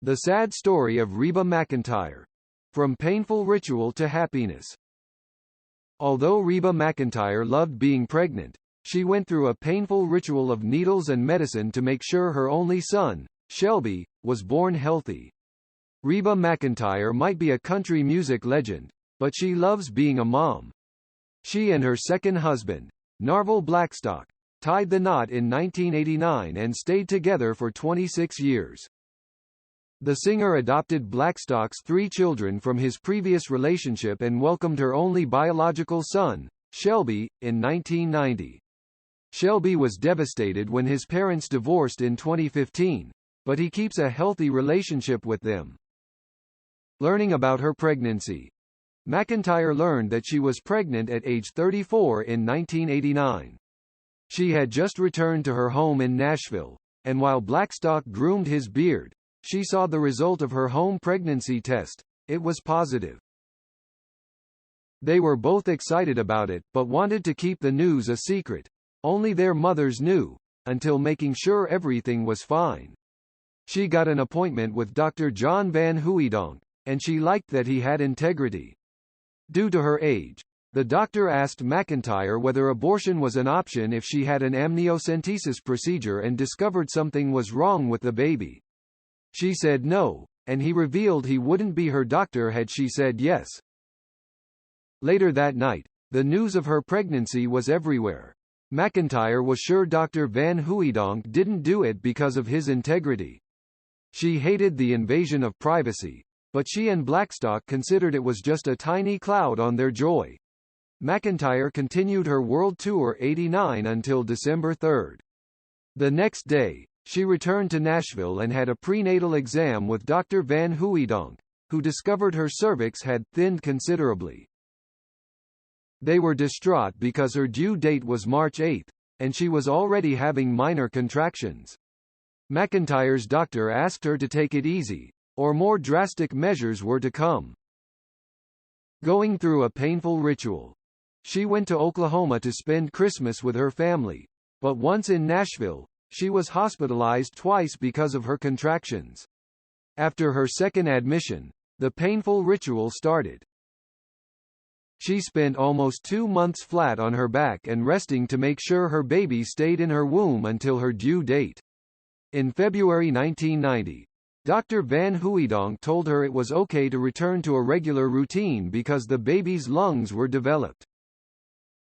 The sad story of Reba McEntire. From painful ritual to happiness. Although Reba McEntire loved being pregnant, she went through a painful ritual of needles and medicine to make sure her only son, Shelby, was born healthy. Reba McEntire might be a country music legend, but she loves being a mom. She and her second husband, Narvel Blackstock, tied the knot in 1989 and stayed together for 26 years. The singer adopted Blackstock's 3 children from his previous relationship and welcomed her only biological son, Shelby, in 1990. Shelby was devastated when his parents divorced in 2015, but he keeps a healthy relationship with them. Learning about her pregnancy. McEntire learned that she was pregnant at age 34 in 1989. She had just returned to her home in Nashville, and while Blackstock groomed his beard, she saw the result of her home pregnancy test. It was positive. They were both excited about it, but wanted to keep the news a secret. Only their mothers knew, until making sure everything was fine. She got an appointment with Dr. John Van Huydonk, and she liked that he had integrity. Due to her age, the doctor asked McEntire whether abortion was an option if she had an amniocentesis procedure and discovered something was wrong with the baby. She said no, and he revealed he wouldn't be her doctor had she said yes. Later that night, the news of her pregnancy was everywhere. McEntire was sure Dr. Van Huydonk didn't do it because of his integrity. She hated the invasion of privacy, but she and Blackstock considered it was just a tiny cloud on their joy. McEntire continued her world tour 89 until December 3. The next day, she returned to Nashville and had a prenatal exam with Dr. Van Huydonk, who discovered her cervix had thinned considerably. They were distraught because her due date was March 8, and she was already having minor contractions. McEntire's doctor asked her to take it easy, or more drastic measures were to come. Going through a painful ritual. She went to Oklahoma to spend Christmas with her family, but once in Nashville, she was hospitalized twice because of her contractions. After her second admission, the painful ritual started. She spent almost 2 months flat on her back and resting to make sure her baby stayed in her womb until her due date. In February 1990, Dr. Van Huydonk told her it was okay to return to a regular routine because the baby's lungs were developed.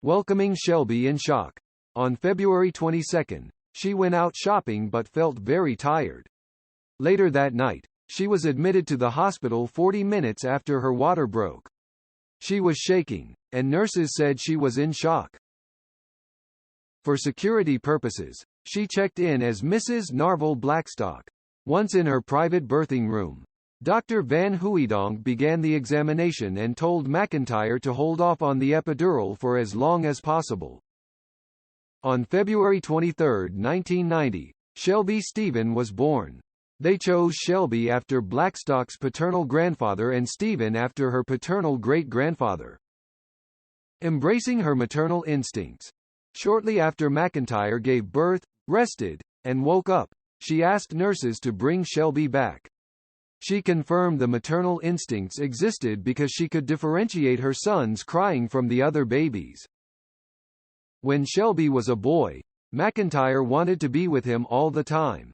Welcoming Shelby in shock. On February 22, she went out shopping but felt very tired. Later that night, she was admitted to the hospital 40 minutes after her water broke. She was shaking, and nurses said she was in shock. For security purposes, she checked in as Mrs. Narvel Blackstock. Once in her private birthing room, Dr. Van Huydonk began the examination and told McEntire to hold off on the epidural for as long as possible. On February 23, 1990, Shelby Stephen was born. They chose Shelby after Blackstock's paternal grandfather and Stephen after her paternal great-grandfather. Embracing her maternal instincts. Shortly after McEntire gave birth, rested, and woke up, she asked nurses to bring Shelby back. She confirmed the maternal instincts existed because she could differentiate her sons crying from the other babies. When Shelby was a boy, McEntire wanted to be with him all the time.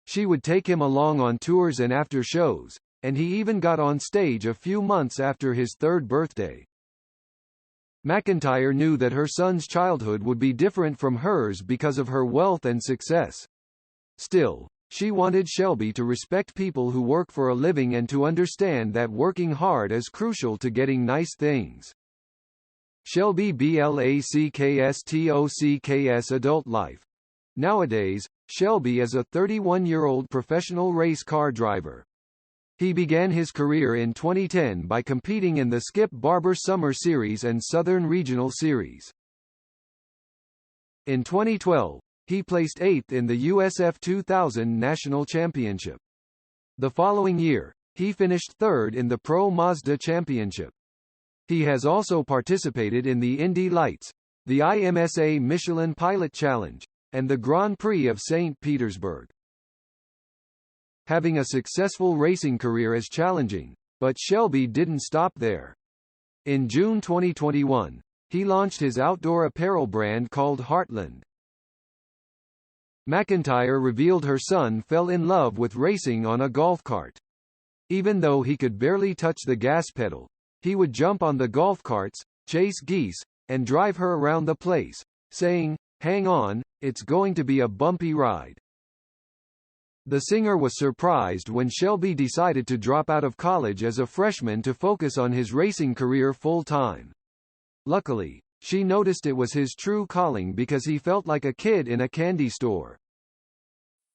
She would take him along on tours and after shows, and he even got on stage a few months after his 3rd birthday. McEntire knew that her son's childhood would be different from hers because of her wealth and success. Still, she wanted Shelby to respect people who work for a living and to understand that working hard is crucial to getting nice things. Shelby Blackstock's adult life. Nowadays, Shelby is a 31-year-old professional race car driver. He began his career in 2010 by competing in the Skip Barber Summer Series and Southern Regional Series. In 2012, he placed 8th in the USF 2000 National Championship. The following year, he finished 3rd in the Pro Mazda Championship. He has also participated in the Indy Lights, the IMSA Michelin Pilot Challenge, and the Grand Prix of St. Petersburg. having a successful racing career is challenging, but Shelby didn't stop there. In June 2021, he launched his outdoor apparel brand called Heartland. McEntire revealed her son fell in love with racing on a golf cart. Even though he could barely touch the gas pedal, he would jump on the golf carts, chase geese, and drive her around the place, saying, "Hang on, it's going to be a bumpy ride." The singer was surprised when Shelby decided to drop out of college as a freshman to focus on his racing career full-time. Luckily, she noticed it was his true calling because he felt like a kid in a candy store.